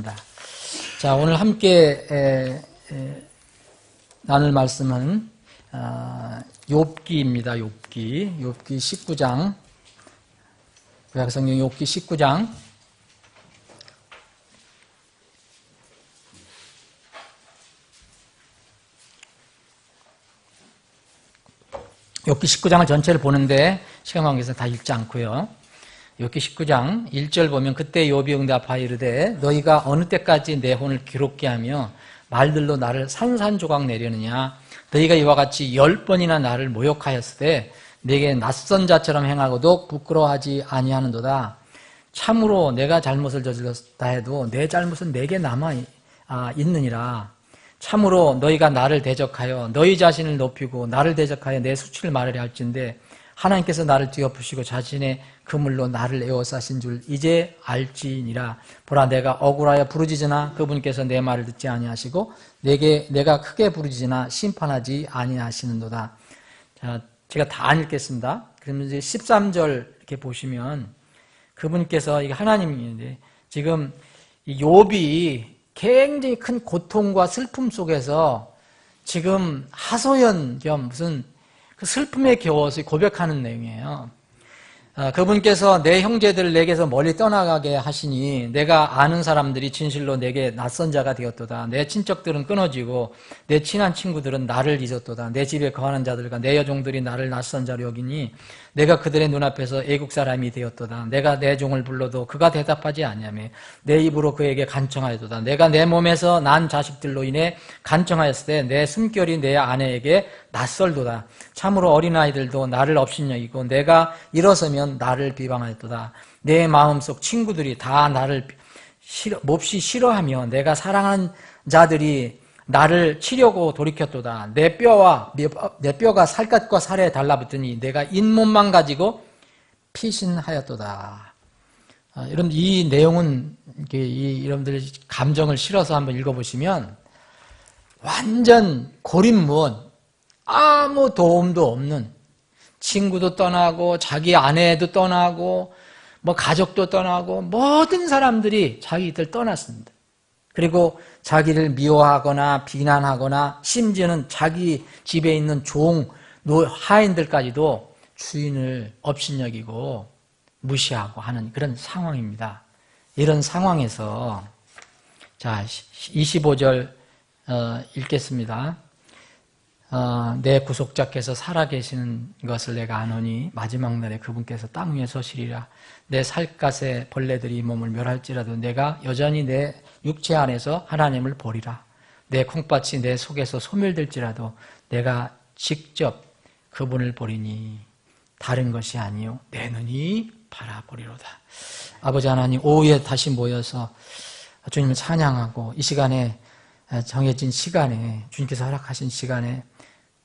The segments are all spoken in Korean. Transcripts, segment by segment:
기도하겠습니다. 자, 오늘 함께 나눌 말씀은 욥기입니다. 욥기 19장, 구약성경 욥기 19장. 욥기 19장을 전체를 보는데 시간 관계에서 다 읽지 않고요. 욥기 19장 1절 보면 그때 욥이 응답하여 이르되 너희가 어느 때까지 내 혼을 괴롭게 하며 말들로 나를 산산조각 내려느냐. 너희가 이와 같이 10번이나 나를 모욕하였으되 내게 낯선 자처럼 행하고도 부끄러워하지 아니하는도다. 참으로 내가 잘못을 저질렀다 해도 내 잘못은 내게 남아 있느니라. 참으로 너희가 나를 대적하여 너희 자신을 높이고 나를 대적하여 내 수치를 말하려 할진대 하나님께서 나를 뒤엎으시고 자신의 그물로 나를 에워싸신 줄 이제 알지니라. 보라 내가 억울하여 부르짖으나 그분께서 내 말을 듣지 아니하시고 내가 크게 부르짖으나 심판하지 아니하시는도다. 자, 제가 다 안 읽겠습니다. 그러면 이제 13절 이렇게 보시면 그분께서 이게 하나님인데 지금 욥이 굉장히 큰 고통과 슬픔 속에서 지금 하소연 겸 무슨 그 슬픔에 겨워서 고백하는 내용이에요. 그분께서 내 형제들을 내게서 멀리 떠나가게 하시니 내가 아는 사람들이 진실로 내게 낯선 자가 되었도다. 내 친척들은 끊어지고 내 친한 친구들은 나를 잊었도다. 내 집에 거하는 자들과 내 여종들이 나를 낯선 자로 여기니 내가 그들의 눈앞에서 애국 사람이 되었도다. 내가 내 종을 불러도 그가 대답하지 아니하며 내 입으로 그에게 간청하였도다. 내가 내 몸에서 난 자식들로 인해 간청하였을 때 내 숨결이 내 아내에게 낯설도다. 참으로 어린아이들도 나를 업신여기고 내가 일어서면 나를 비방하였도다. 내 마음속 친구들이 다 나를 몹시 싫어하며 내가 사랑하는 자들이 나를 치려고 돌이켰도다. 내 뼈가 살갗과 살에 달라붙으니 내가 잇몸만 가지고 피신하였도다. 여러분 이 내용은 여러분들의 감정을 실어서 한번 읽어보시면 완전 고립무원, 아무 도움도 없는, 친구도 떠나고 자기 아내도 떠나고 뭐 가족도 떠나고 모든 사람들이 자기들 떠났습니다. 그리고 자기를 미워하거나 비난하거나 심지어는 자기 집에 있는 하인들까지도 주인을 업신여기고 무시하고 하는 그런 상황입니다. 이런 상황에서 자 25절 읽겠습니다. 내 구속자께서 살아계시는 것을 내가 아노니 마지막 날에 그분께서 땅 위에 서시리라. 내 살갗의 벌레들이 몸을 멸할지라도 내가 여전히 내 육체 안에서 하나님을 보리라. 내 콩팥이 내 속에서 소멸될지라도 내가 직접 그분을 보리니 다른 것이 아니요 내 눈이 바라보리로다. 아버지 하나님 오후에 다시 모여서 주님을 찬양하고 이 시간에 정해진 시간에 주님께서 허락하신 시간에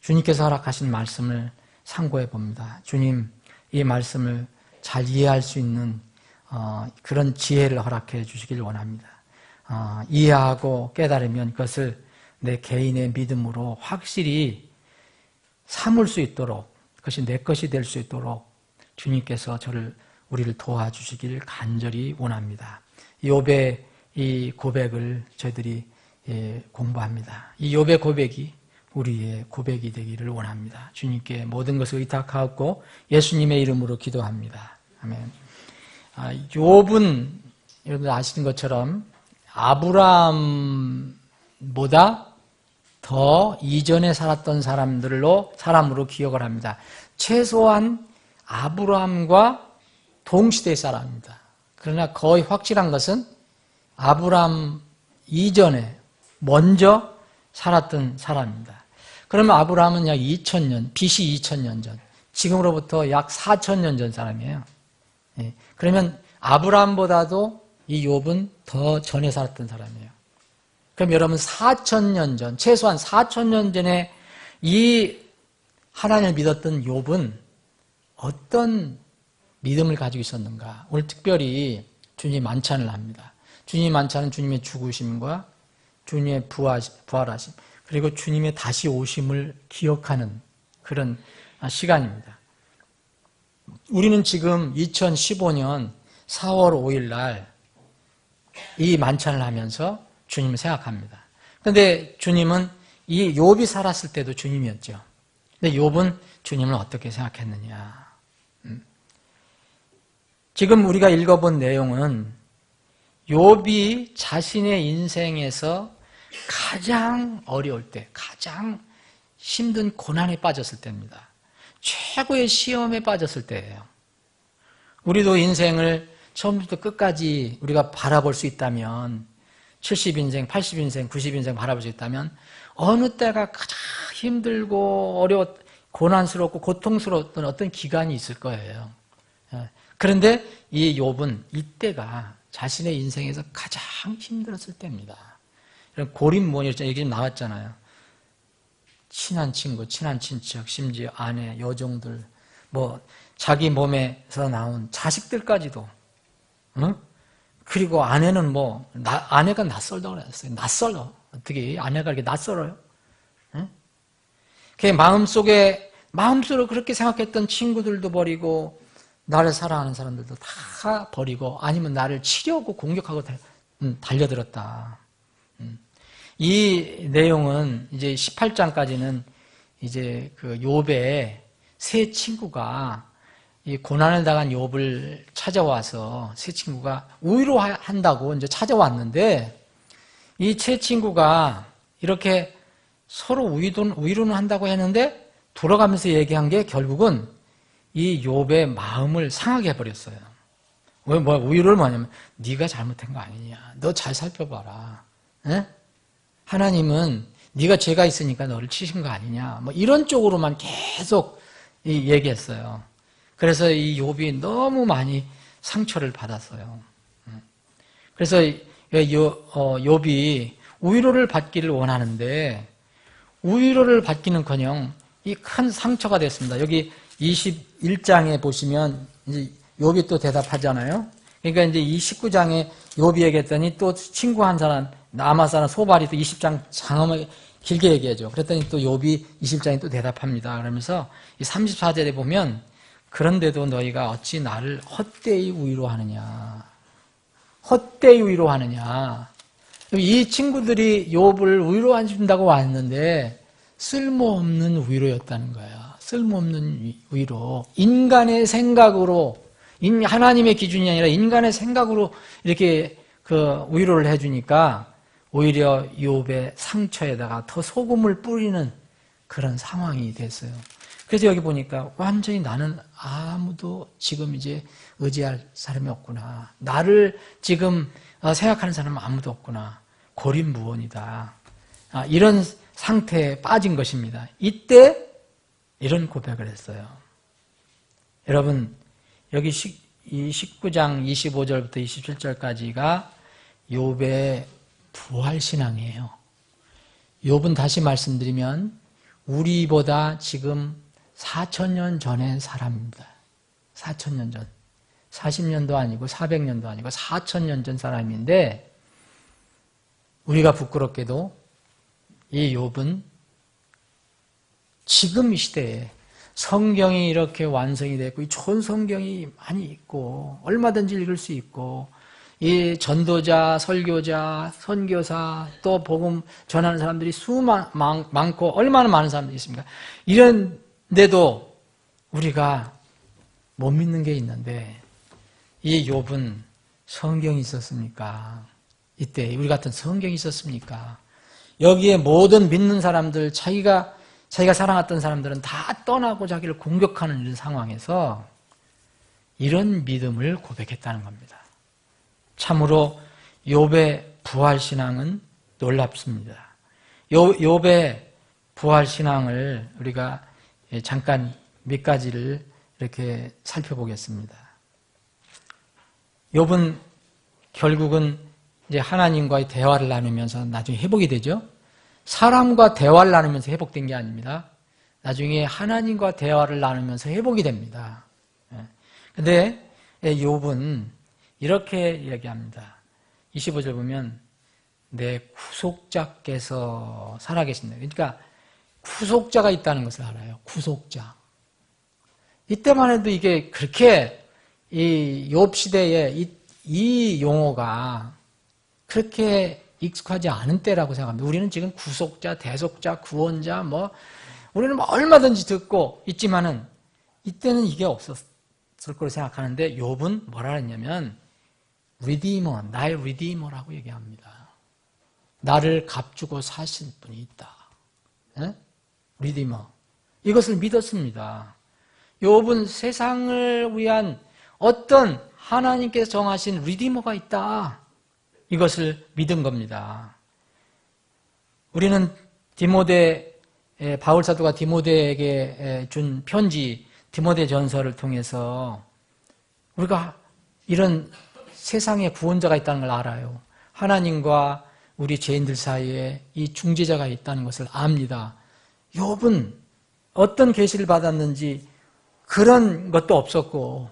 주님께서 허락하신 말씀을 상고해 봅니다. 주님 이 말씀을 잘 이해할 수 있는 그런 지혜를 허락해 주시길 원합니다. 이해하고 깨달으면 그것을 내 개인의 믿음으로 확실히 삼을 수 있도록 그것이 내 것이 될 수 있도록 주님께서 우리를 도와주시길 간절히 원합니다. 욥의 이 고백을 저희들이 공부합니다. 이 욥의 고백이 우리의 고백이 되기를 원합니다. 주님께 모든 것을 의탁하고 예수님의 이름으로 기도합니다. 아멘. 욥은 여러분들 아시는 것처럼 아브라함보다 더 이전에 살았던 사람으로 기억을 합니다. 최소한 아브라함과 동시대 사람입니다. 그러나 거의 확실한 것은 아브라함 이전에 먼저 살았던 사람입니다. 그러면 아브라함은 약 2000년, BC 2000년 전, 지금으로부터 약 4000년 전 사람이에요. 그러면 아브라함보다도 이 욥은 더 전에 살았던 사람이에요. 그럼 여러분 4000년 전, 최소한 4000년 전에 이 하나님을 믿었던 욥은 어떤 믿음을 가지고 있었는가? 오늘 특별히 주님 만찬을 합니다. 주님 만찬은 주님의 죽으심과 주님의 부활하심 그리고 주님의 다시 오심을 기억하는 그런 시간입니다. 우리는 지금 2015년 4월 5일 날 이 만찬을 하면서 주님을 생각합니다. 그런데 주님은 이 욥이 살았을 때도 주님이었죠. 근데 욥은 주님을 어떻게 생각했느냐. 지금 우리가 읽어본 내용은 욥이 자신의 인생에서 가장 어려울 때, 가장 힘든 고난에 빠졌을 때입니다. 최고의 시험에 빠졌을 때예요. 우리도 인생을 처음부터 끝까지 우리가 바라볼 수 있다면 70인생, 80인생, 90인생 바라볼 수 있다면 어느 때가 가장 힘들고 고난스럽고 고통스러웠던 어떤 기간이 있을 거예요. 그런데 이 욥은 이때가 자신의 인생에서 가장 힘들었을 때입니다. 이런 고립몬이 얘기 좀 나왔잖아요. 친한 친구, 친한 친척, 심지어 아내, 여종들, 자기 몸에서 나온 자식들까지도, 그리고 아내는 아내가 낯설다고 그랬어요. 낯설어. 어떻게 아내가 이렇게 낯설어요? 그 마음속으로 그렇게 생각했던 친구들도 버리고, 나를 사랑하는 사람들도 다 버리고, 아니면 나를 치려고 공격하고 달려들었다. 이 내용은 이제 18장까지는 이제 그 욥의 세 친구가 이 고난을 당한 욥을 찾아와서 세 친구가 위로한다고 이제 찾아왔는데, 이 세 친구가 이렇게 서로 위로는 한다고 했는데 돌아가면서 얘기한 게 결국은 이 욥의 마음을 상하게 해버렸어요. 위로를 뭐냐면 네가 잘못한 거 아니냐. 너 잘 살펴봐라. 에? 하나님은 네가 죄가 있으니까 너를 치신 거 아니냐. 이런 쪽으로만 계속 얘기했어요. 그래서 이 욥이 너무 많이 상처를 받았어요. 그래서 욥이 위로를 받기를 원하는데 위로를 받기는커녕 이 큰 상처가 됐습니다. 여기 21장에 보시면 이제 욥이 또 대답하잖아요. 그러니까 이제 이 19장에 욥이 얘기했더니 또 친구 한 사람, 남아 사람 소발이 또 20장 장엄하게 길게 얘기하죠. 그랬더니 또 욥이 20장에 또 대답합니다. 그러면서 이 34절에 보면 그런데도 너희가 어찌 나를 헛되이 위로하느냐. 헛되이 위로하느냐. 이 친구들이 욥을 위로해준다고 왔는데 쓸모없는 위로였다는 거야. 쓸모없는 위로. 인간의 생각으로, 하나님의 기준이 아니라 인간의 생각으로 이렇게 그 위로를 해주니까 오히려 욥의 상처에다가 더 소금을 뿌리는 그런 상황이 됐어요. 그래서 여기 보니까 완전히 나는 아무도 지금 이제 의지할 사람이 없구나. 나를 지금 생각하는 사람은 아무도 없구나. 고립무원이다. 이런 상태에 빠진 것입니다. 이때 이런 고백을 했어요. 여러분, 여기 이 19장 25절부터 27절까지가 욥의 부활신앙이에요. 욥은 다시 말씀드리면 우리보다 지금 4,000년 전의 사람입니다. 4,000년 전. 40년도 아니고 400년도 아니고 4,000년 전 사람인데 우리가 부끄럽게도 이 욥은 지금 이 시대에 성경이 이렇게 완성이 됐고 이 좋은 성경이 많이 있고 얼마든지 읽을 수 있고 이 전도자, 설교자, 선교사 또 복음 전하는 사람들이 많고 얼마나 많은 사람들이 있습니까? 이런데도 우리가 못 믿는 게 있는데 이 욥은 성경이 있었습니까? 이때 우리 같은 성경이 있었습니까? 여기에 모든 믿는 사람들 자기가 사랑했던 사람들은 다 떠나고 자기를 공격하는 이런 상황에서 이런 믿음을 고백했다는 겁니다. 참으로 욥의 부활신앙은 놀랍습니다. 욥의 부활신앙을 우리가 잠깐 몇 가지를 이렇게 살펴보겠습니다. 욥은 결국은 이제 하나님과의 대화를 나누면서 나중에 회복이 되죠. 사람과 대화를 나누면서 회복된 게 아닙니다. 나중에 하나님과 대화를 나누면서 회복이 됩니다. 그런데 욥은 이렇게 얘기합니다. 25절 보면 내 구속자께서 살아계신다. 그러니까 구속자가 있다는 것을 알아요. 구속자. 이때만 해도 이게 그렇게 이 욥 시대에 이 용어가 그렇게 익숙하지 않은 때라고 생각합니다. 우리는 지금 구속자, 대속자, 구원자 우리는 얼마든지 듣고 있지만은 이때는 이게 없었을 거라고 생각하는데 욥은 뭐라 했냐면 리디머, 나의 리디머라고 얘기합니다. 나를 값주고 사실 분이 있다. 예? 리디머. 이것을 믿었습니다. 욥은 세상을 위한 어떤 하나님께서 정하신 리디머가 있다. 이것을 믿은 겁니다. 우리는 바울 사도가 디모데에게 준 편지, 디모데 전서를 통해서 우리가 이런 세상에 구원자가 있다는 걸 알아요. 하나님과 우리 죄인들 사이에 이 중재자가 있다는 것을 압니다. 욥은 어떤 계시를 받았는지 그런 것도 없었고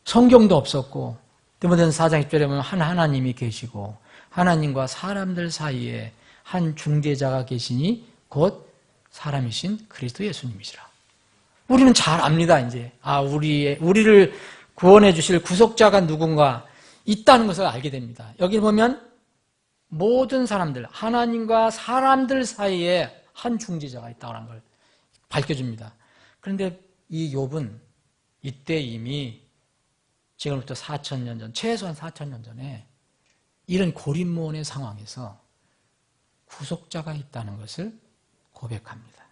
성경도 없었고 디모데전서 4장 10절에 보면 한 하나님이 계시고 하나님과 사람들 사이에 한 중재자가 계시니 곧 사람이신 그리스도 예수님이시라. 우리는 잘 압니다. 이제 우리를 구원해 주실 구속자가 누군가 있다는 것을 알게 됩니다. 여기 보면 모든 사람들, 하나님과 사람들 사이에 한 중재자가 있다는 걸 밝혀줍니다. 그런데 이 욥은 이때 이미 지금부터 4,000년 전, 최소한 4,000년 전에 이런 고립무원의 상황에서 구속자가 있다는 것을 고백합니다.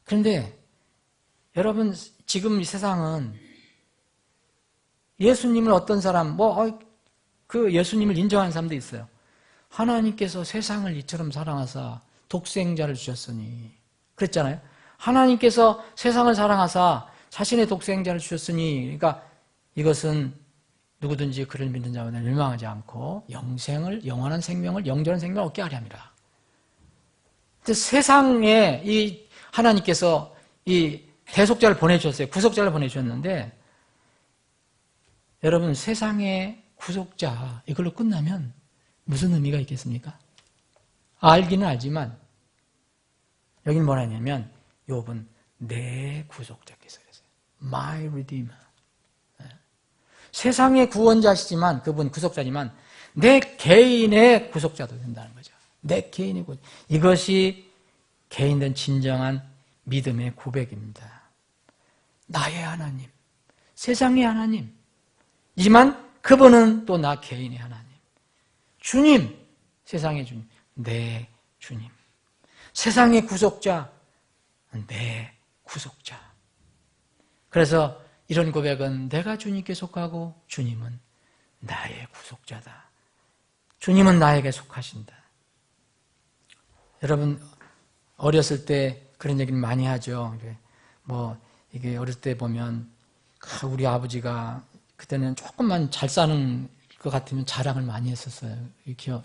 그런데 여러분, 지금 이 세상은 예수님을 어떤 사람, 그 예수님을 인정하는 사람도 있어요. 하나님께서 세상을 이처럼 사랑하사 독생자를 주셨으니. 그랬잖아요. 하나님께서 세상을 사랑하사 자신의 독생자를 주셨으니. 그러니까 이것은 누구든지 그를 믿는 자마다 멸망하지 않고 영원한 생명을, 영존한 생명을 얻게 하려 함이라. 세상에 이 하나님께서 이 대속자를 보내주셨어요. 구속자를 보내주셨는데 여러분, 세상의 구속자 이걸로 끝나면 무슨 의미가 있겠습니까? 알기는 알지만 여기는 뭐라 했냐면 욥은 내 구속자께서 그랬어요. My Redeemer. 세상의 구원자시지만 그분 구속자지만 내 개인의 구속자도 된다는 거죠. 내 개인의 구속. 이것이 개인된 진정한 믿음의 고백입니다. 나의 하나님, 세상의 하나님이지만 그분은 또 나 개인의 하나님. 주님, 세상의 주님, 내 주님. 세상의 구속자, 내 구속자. 그래서 이런 고백은 내가 주님께 속하고 주님은 나의 구속자다. 주님은 나에게 속하신다. 여러분, 어렸을 때 그런 얘기를 많이 하죠. 이게 어릴 때 보면 우리 아버지가 그때는 조금만 잘 사는 것 같으면 자랑을 많이 했었어요.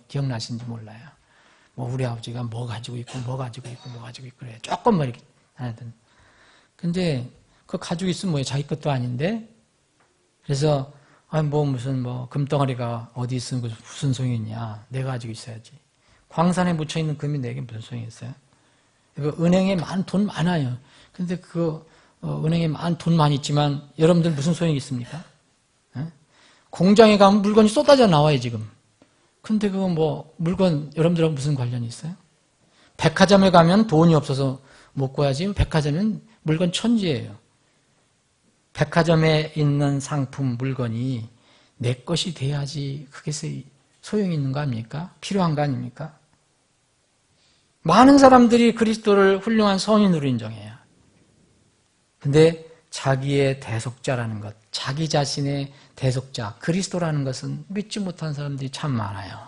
기억나시는지 몰라요. 우리 아버지가 뭐 가지고 있고 그래. 조금만 이렇게 하던. 근데 그거 가지고 있으면 뭐예요? 자기 것도 아닌데. 그래서 무슨 금덩어리가 어디 있으면 무슨 소용이 있냐. 내가 가지고 있어야지. 광산에 묻혀 있는 금이 내게 무슨 소용이 있어요? 은행에 돈 많아요. 근데 은행에 돈 많이 있지만 여러분들 무슨 소용이 있습니까? 공장에 가면 물건이 쏟아져 나와요, 지금. 근데 물건 여러분들하고 무슨 관련이 있어요? 백화점에 가면 돈이 없어서 못 구하지. 백화점은 물건 천지예요. 백화점에 있는 상품, 물건이 내 것이 돼야지 그게 소용이 있는 거 아닙니까? 필요한 거 아닙니까? 많은 사람들이 그리스도를 훌륭한 성인으로 인정해요. 근데 자기의 대속자라는 것, 자기 자신의 대속자, 그리스도라는 것은 믿지 못한 사람들이 참 많아요.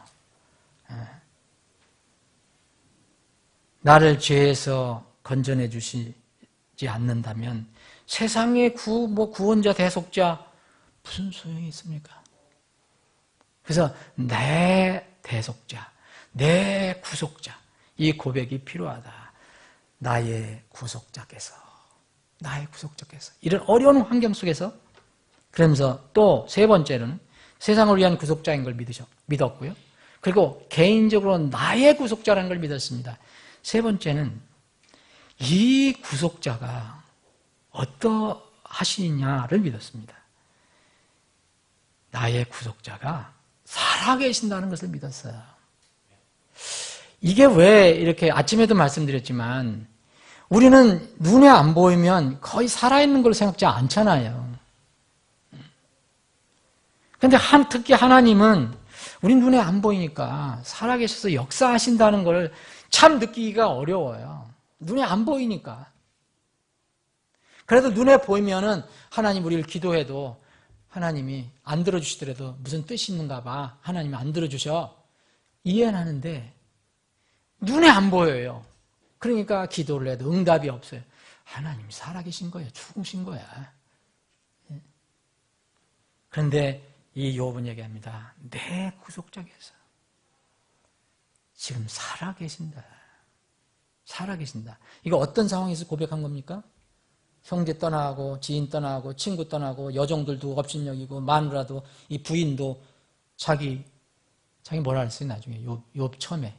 나를 죄에서 건져내 주시지 않는다면 세상의 구원자, 대속자 무슨 소용이 있습니까? 그래서 내 대속자, 내 구속자, 이 고백이 필요하다. 나의 구속자께서 이런 어려운 환경 속에서. 그러면서 또 세 번째는 세상을 위한 구속자인 걸 믿었고요. 그리고 개인적으로 나의 구속자라는 걸 믿었습니다. 세 번째는 이 구속자가 어떠하시냐를 믿었습니다. 나의 구속자가 살아계신다는 것을 믿었어요. 이게 왜 이렇게 아침에도 말씀드렸지만 우리는 눈에 안 보이면 거의 살아있는 걸로 생각지 않잖아요. 그런데 특히 하나님은 우리 눈에 안 보이니까 살아계셔서 역사하신다는 걸 참 느끼기가 어려워요. 눈에 안 보이니까. 그래도 눈에 보이면은 하나님 우리를 기도해도 하나님이 안 들어주시더라도 무슨 뜻이 있는가 봐. 하나님이 안 들어주셔. 이해는 하는데 눈에 안 보여요. 그러니까 기도를 해도 응답이 없어요. 하나님이 살아계신 거예요. 죽으신 거야. 그런데 이 욥은 얘기합니다. 내 구속자께서 지금 살아계신다. 살아계신다. 이거 어떤 상황에서 고백한 겁니까? 형제 떠나고 지인 떠나고 친구 떠나고 여종들도 업신여기고 마누라도 이 부인도 자기 뭐라 그랬어요 나중에 욥 처음에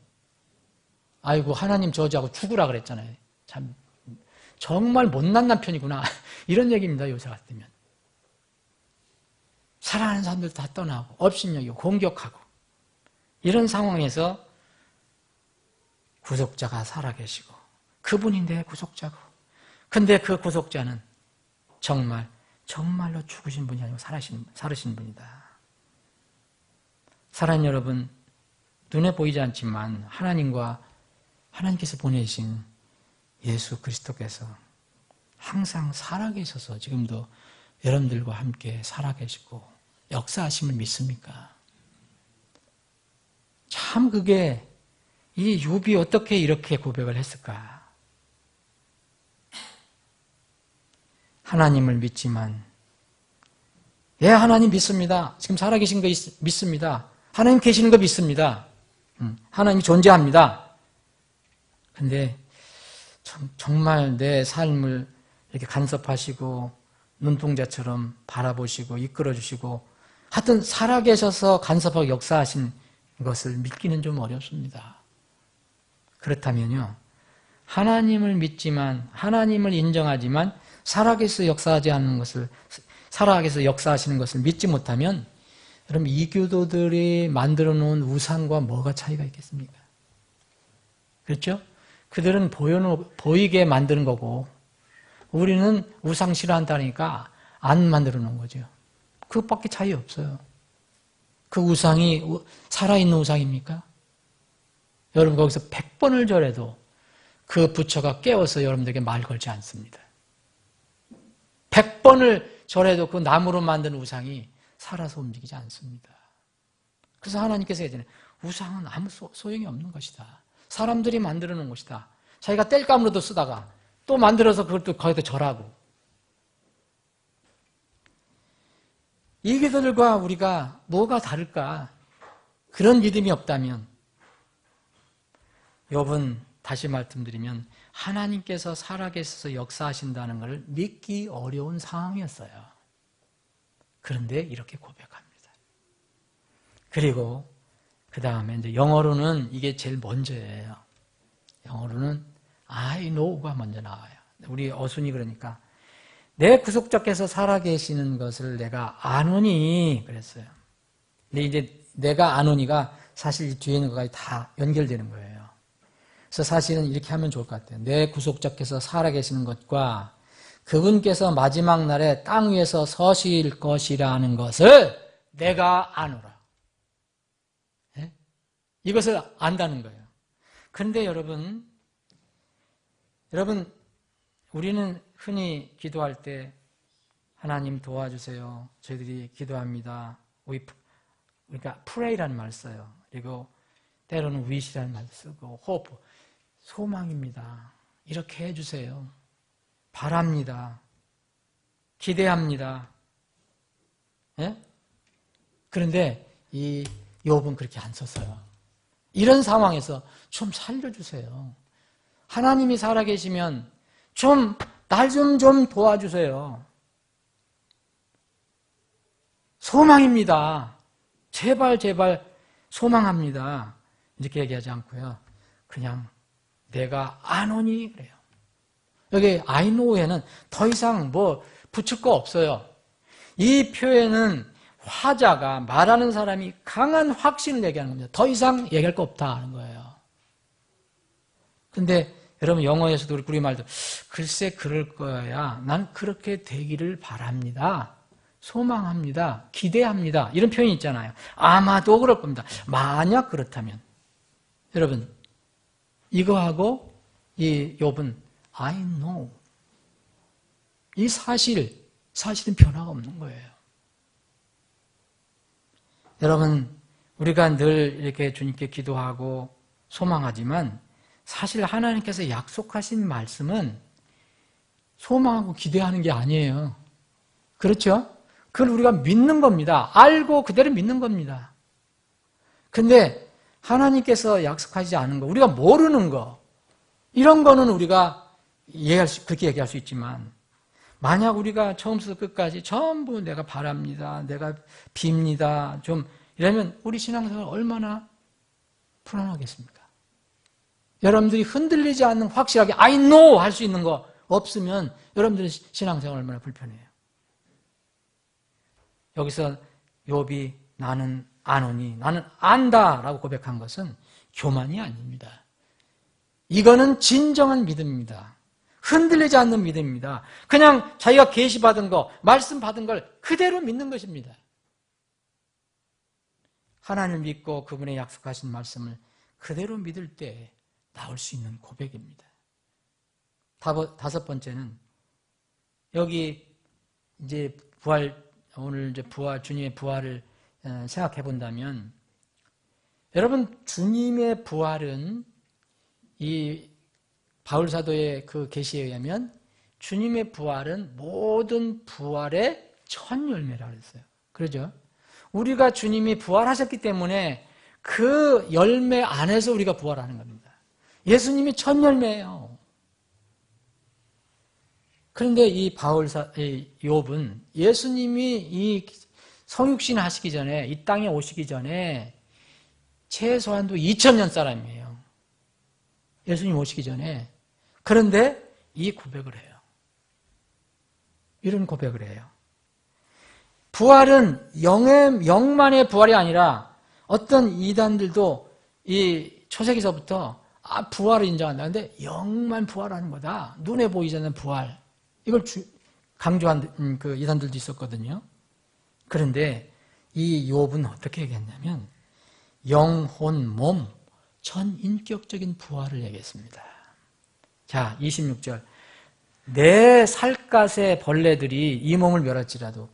아이고 하나님 저지하고 죽으라 그랬잖아요. 참 정말 못난 남편이구나 이런 얘기입니다. 요새 같으면 사랑하는 사람들 다 떠나고 업신여기고 공격하고 이런 상황에서 구속자가 살아계시고 그분이 내 구속자고 근데 그 구속자는 정말로 죽으신 분이 아니고 살으신 분이다. 사랑하는 여러분, 눈에 보이지 않지만 하나님께서 보내신 예수 그리스도께서 항상 살아계셔서 지금도 여러분들과 함께 살아계시고 역사하심을 믿습니까? 참 그게 이 욥이 어떻게 이렇게 고백을 했을까? 하나님을 믿지만 하나님 믿습니다. 지금 살아계신 거 믿습니다. 하나님 계시는 거 믿습니다. 하나님이 존재합니다. 근데 정말 내 삶을 이렇게 간섭하시고 눈동자처럼 바라보시고 이끌어주시고 하여튼 살아계셔서 간섭하고 역사하신 것을 믿기는 좀 어렵습니다. 그렇다면요. 하나님을 믿지만 하나님을 인정하지만 살아계셔서 역사하시는 것을 믿지 못하면 여러분 이교도들이 만들어 놓은 우상과 뭐가 차이가 있겠습니까? 그렇죠? 그들은 보이게 만드는 거고 우리는 우상 싫어한다니까 안 만들어 놓은 거죠. 그것밖에 차이 없어요. 그 우상이 살아있는 우상입니까? 여러분 거기서 100번을 절해도 그 부처가 깨워서 여러분들에게 말 걸지 않습니다. 100번을 절해도 그 나무로 만든 우상이 살아서 움직이지 않습니다. 그래서 하나님께서 얘기하잖아요. 우상은 아무 소용이 없는 것이다. 사람들이 만들어 놓은 것이다. 자기가 땔감으로도 쓰다가 또 만들어서 그것도 거기다 절하고. 이 기도들과 우리가 뭐가 다를까? 그런 믿음이 없다면 욥은 다시 말씀드리면 하나님께서 살아계셔서 역사하신다는 것을 믿기 어려운 상황이었어요. 그런데 이렇게 고백합니다. 그리고 그 다음에 이제 영어로는 이게 제일 먼저예요. 영어로는 I know가 먼저 나와요. 우리 어순이 그러니까 내 구속자께서 살아계시는 것을 내가 아노니 그랬어요. 근데 이제 내가 아노니가 사실 이 뒤에 있는 것까지 다 연결되는 거예요. 그래서 사실은 이렇게 하면 좋을 것 같아요. 내 구속자께서 살아계시는 것과 그분께서 마지막 날에 땅 위에서 서실 것이라는 것을 내가 아노라. 네? 이것을 안다는 거예요. 그런데 여러분 우리는 흔히 기도할 때 하나님 도와주세요. 저희들이 기도합니다. 그러니까 pray라는 말을 써요. 그리고 때로는 wish라는 말을 쓰고 hope, 소망입니다. 이렇게 해주세요. 바랍니다. 기대합니다. 예? 그런데 이 욥은 그렇게 안 썼어요. 이런 상황에서 좀 살려주세요. 하나님이 살아계시면 날 좀 도와주세요. 소망입니다. 제발 소망합니다. 이렇게 얘기하지 않고요. 그냥 내가 아노니 그래요. 여기 I know에는 더 이상 붙일 거 없어요. 이 표현은 화자가 말하는 사람이 강한 확신을 얘기하는 겁니다. 더 이상 얘기할 거 없다 하는 거예요. 근데 여러분 영어에서도 우리 말도 글쎄 그럴 거야. 난 그렇게 되기를 바랍니다. 소망합니다. 기대합니다. 이런 표현이 있잖아요. 아마도 그럴 겁니다. 만약 그렇다면 여러분 이거하고 이 욥은 I know 이 사실은 변화가 없는 거예요. 여러분 우리가 늘 이렇게 주님께 기도하고 소망하지만 사실 하나님께서 약속하신 말씀은 소망하고 기대하는 게 아니에요. 그렇죠? 그걸 우리가 믿는 겁니다. 알고 그대로 믿는 겁니다. 근데 하나님께서 약속하지 않은 거, 우리가 모르는 거, 이런 거는 우리가 그렇게 얘기할 수 있지만 만약 우리가 처음부터 끝까지 전부 내가 바랍니다. 내가 빕니다. 좀 이러면 우리 신앙생활 얼마나 불안하겠습니까? 여러분들이 흔들리지 않는 확실하게 I know 할 수 있는 거 없으면 여러분들의 신앙생활 얼마나 불편해요. 여기서 욥이 나는 아노니 나는 안다라고 고백한 것은 교만이 아닙니다. 이거는 진정한 믿음입니다. 흔들리지 않는 믿음입니다. 그냥 자기가 계시받은 거, 말씀 받은 걸 그대로 믿는 것입니다. 하나님을 믿고 그분의 약속하신 말씀을 그대로 믿을 때 나올 수 있는 고백입니다. 다섯 번째는 여기 이제 오늘 이제 주님의 부활을 생각해 본다면 여러분 주님의 부활은 이 바울 사도의 그 계시에 의하면 주님의 부활은 모든 부활의 첫 열매라고 했어요. 그러죠? 우리가 주님이 부활하셨기 때문에 그 열매 안에서 우리가 부활하는 겁니다. 예수님이 첫 열매예요. 그런데 이 욥은 예수님이 이 성육신 하시기 전에 이 땅에 오시기 전에 최소한도 2000년 사람이에요. 예수님 오시기 전에. 그런데 이 고백을 해요. 이런 고백을 해요. 부활은 영만의 부활이 아니라 어떤 이단들도 이 초세기서부터 부활을 인정한다. 근데 영만 부활하는 거다. 눈에 보이지 않는 부활. 이걸 강조한 그 이단들도 있었거든요. 그런데 이 욥은 어떻게 얘기했냐면 영혼, 몸, 전인격적인 부활을 얘기했습니다. 자, 26절. 내 살갗의 벌레들이 이 몸을 멸할지라도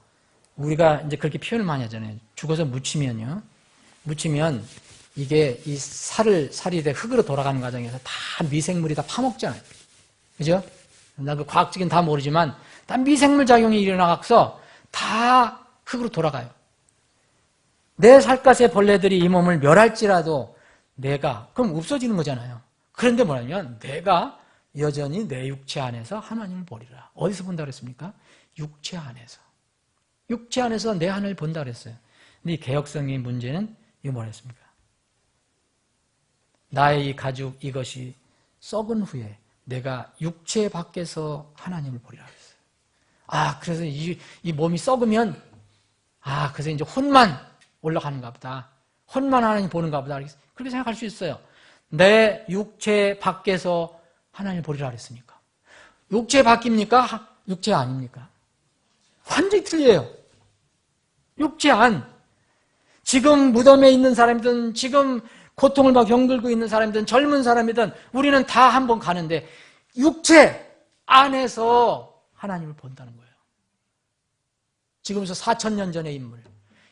우리가 이제 그렇게 표현을 많이 하잖아요. 죽어서 묻히면요. 묻히면 이게 이 살이 돼 흙으로 돌아가는 과정에서 다 미생물이 다 파먹잖아요. 그죠? 나 그 과학적인 다 모르지만 다 미생물 작용이 일어나서 다 흙으로 돌아가요. 내 살갗의 벌레들이 이 몸을 멸할지라도 그럼 없어지는 거잖아요. 그런데 뭐냐면 내가 여전히 내 육체 안에서 하나님을 보리라. 어디서 본다 그랬습니까? 육체 안에서. 육체 안에서 내 하나님을 본다 그랬어요. 근데 이 개혁성의 문제는 이거 뭐라 했습니까? 나의 이 가죽 이것이 썩은 후에 내가 육체 밖에서 하나님을 보리라 그랬어요. 그래서 이 몸이 썩으면 그래서 이제 혼만 올라가는가 보다. 혼만 하나님 보는가 보다. 그렇게 생각할 수 있어요. 내 육체 밖에서 하나님을 보리라 그랬으니까. 육체 밖입니까? 육체 아닙니까? 완전히 틀려요. 육체 안. 지금 무덤에 있는 사람이든 지금 고통을 막 경들고 있는 사람이든 젊은 사람이든 우리는 다 한번 가는데 육체 안에서 하나님을 본다는 거예요. 지금부터 4000년 전의 인물.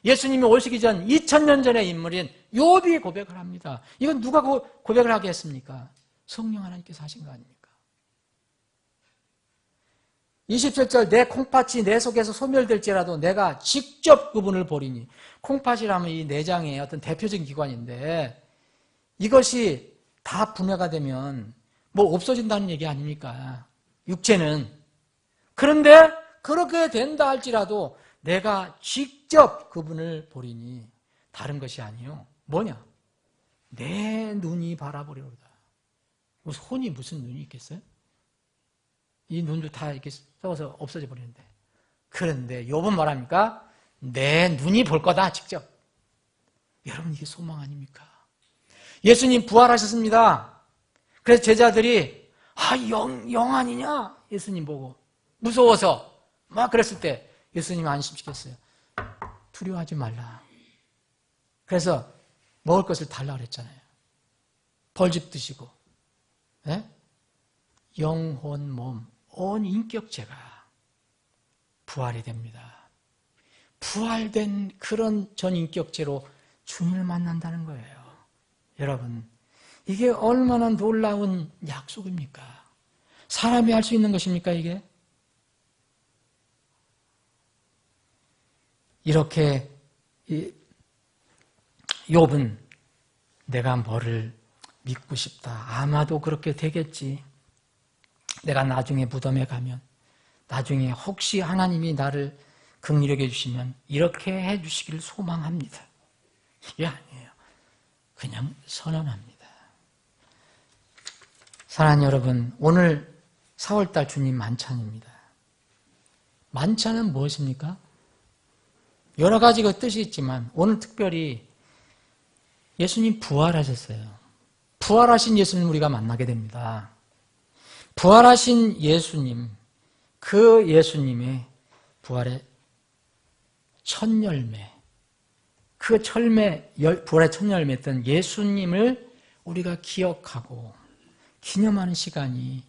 예수님이 오시기 전 2000년 전의 인물인 욥이 고백을 합니다. 이건 누가 고백을 하게 했습니까? 성령 하나님께서 하신 거 아닙니까? 27절 내 콩팥이 내 속에서 소멸될지라도 내가 직접 그분을 보리니. 콩팥이라면 이 내장의 어떤 대표적인 기관인데 이것이 다 분해가 되면 뭐 없어진다는 얘기 아닙니까? 육체는. 그런데 그렇게 된다 할지라도 내가 직접 그분을 보리니 다른 것이 아니요. 뭐냐? 내 눈이 바라보리로다. 손이 무슨 눈이 있겠어요? 이 눈도 다 이렇게 썩어서 없어져 버리는데. 그런데 욥은 말합니까? 내 눈이 볼 거다, 직접. 여러분, 이게 소망 아닙니까? 예수님 부활하셨습니다. 그래서 제자들이 영 아니냐? 예수님 보고 무서워서 막 그랬을 때 예수님이 안심시켰어요. 두려워하지 말라. 그래서 먹을 것을 달라 그랬잖아요. 벌집 드시고, 네? 영혼, 몸, 온 인격체가 부활이 됩니다. 부활된 그런 전 인격체로 주님을 만난다는 거예요. 여러분, 이게 얼마나 놀라운 약속입니까? 사람이 할 수 있는 것입니까, 이게? 이렇게 욥은 내가 뭐를 믿고 싶다. 아마도 그렇게 되겠지. 내가 나중에 무덤에 가면, 나중에 혹시 하나님이 나를 긍휼히 여겨주시면 이렇게 해주시기를 소망합니다. 이게 아니에요. 그냥 선언합니다. 사랑하는 여러분, 오늘 4월달 주님 만찬입니다. 만찬은 무엇입니까? 여러 가지가 뜻이 있지만 오늘 특별히 예수님 부활하셨어요. 부활하신 예수님 우리가 만나게 됩니다. 부활하신 예수님, 그 예수님의 부활의 첫 열매, 그 부활의 첫 열매였던 예수님을 우리가 기억하고 기념하는 시간이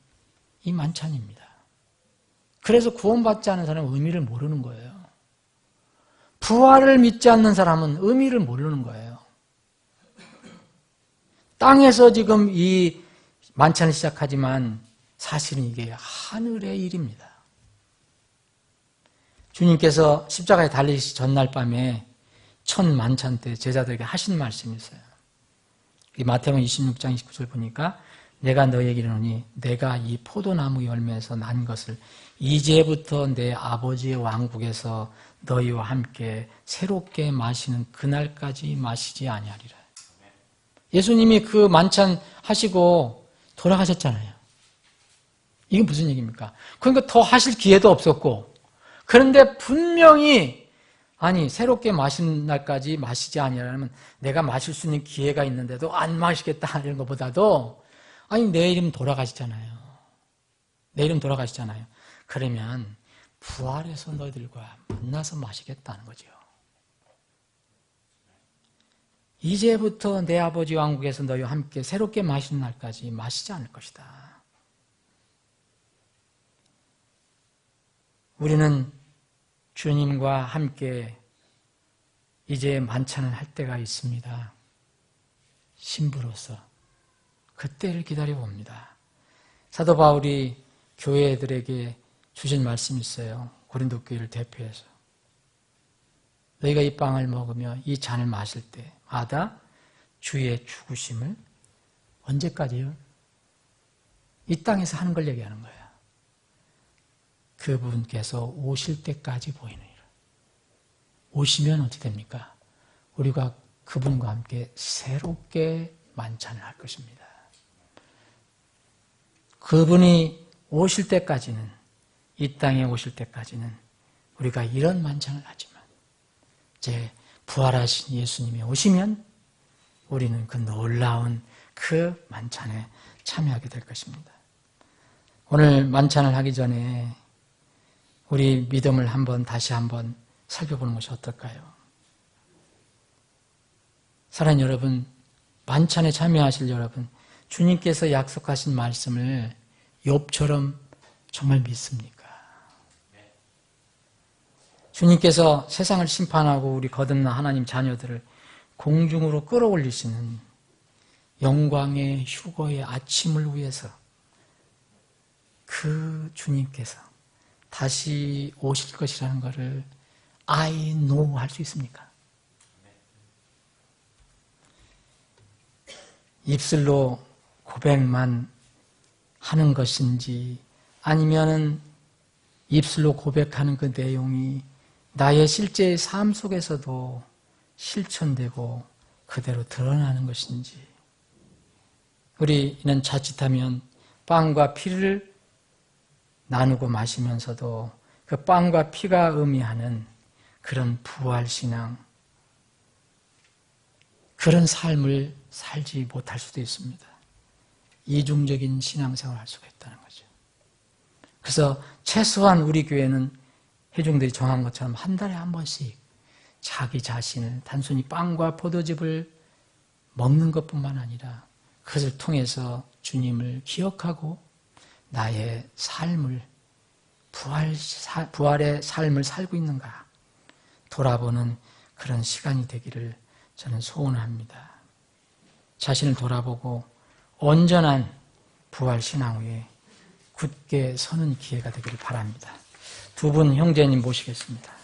이 만찬입니다. 그래서 구원받지 않은 사람은 의미를 모르는 거예요. 부활을 믿지 않는 사람은 의미를 모르는 거예요. 땅에서 지금 이 만찬을 시작하지만 사실은 이게 하늘의 일입니다. 주님께서 십자가에 달리시 전날 밤에 첫 만찬 때 제자들에게 하신 말씀이 있어요. 이 마태복음 26장 29절 보니까 내가 너희에게 이르노니 내가 이 포도나무 열매에서 난 것을 이제부터 내 아버지의 왕국에서 너희와 함께 새롭게 마시는 그날까지 마시지 아니하리라. 예수님이 그 만찬 하시고 돌아가셨잖아요. 이게 무슨 얘기입니까? 그러니까 더 하실 기회도 없었고, 그런데 분명히 새롭게 마시는 날까지 마시지 아니하라면 내가 마실 수 있는 기회가 있는데도 안 마시겠다 이런 것보다도 내일이면 돌아가시잖아요. 내일이면 돌아가시잖아요. 그러면 부활해서 너희들과 만나서 마시겠다는 거죠. 이제부터 내 아버지 왕국에서 너희와 함께 새롭게 마시는 날까지 마시지 않을 것이다. 우리는 주님과 함께 이제 만찬을 할 때가 있습니다. 신부로서 그때를 기다려봅니다. 사도 바울이 교회들에게 주신 말씀이 있어요. 고린도 교회를 대표해서 너희가 이 빵을 먹으며 이 잔을 마실 때마다 주의 죽으심을 언제까지요? 이 땅에서 하는 걸 얘기하는 거예요. 그분께서 오실 때까지 보이느니라. 오시면 어떻게 됩니까? 우리가 그분과 함께 새롭게 만찬을 할 것입니다. 그분이 오실 때까지는, 이 땅에 오실 때까지는 우리가 이런 만찬을 하지만 이제 부활하신 예수님이 오시면 우리는 그 놀라운 그 만찬에 참여하게 될 것입니다. 오늘 만찬을 하기 전에 우리 믿음을 다시 한번 살펴보는 것이 어떨까요? 사랑하는 여러분, 만찬에 참여하실 여러분, 주님께서 약속하신 말씀을 욥처럼 정말 믿습니까? 주님께서 세상을 심판하고 우리 거듭난 하나님 자녀들을 공중으로 끌어올리시는 영광의 휴거의 아침을 위해서 그 주님께서 다시 오실 것이라는 것을 I know 할 수 있습니까? 입술로 고백만 하는 것인지 아니면은 입술로 고백하는 그 내용이 나의 실제의 삶 속에서도 실천되고 그대로 드러나는 것인지, 우리는 자칫하면 빵과 피를 나누고 마시면서도 그 빵과 피가 의미하는 그런 부활신앙, 그런 삶을 살지 못할 수도 있습니다. 이중적인 신앙생활을 할 수가 있다는 거죠. 그래서 최소한 우리 교회는 회중들이 정한 것처럼 한 달에 한 번씩 자기 자신을 단순히 빵과 포도즙을 먹는 것뿐만 아니라 그것을 통해서 주님을 기억하고 나의 삶을 부활의 삶을 살고 있는가 돌아보는 그런 시간이 되기를 저는 소원합니다. 자신을 돌아보고 온전한 부활 신앙 위에 굳게 서는 기회가 되기를 바랍니다. 두 분 형제님 모시겠습니다.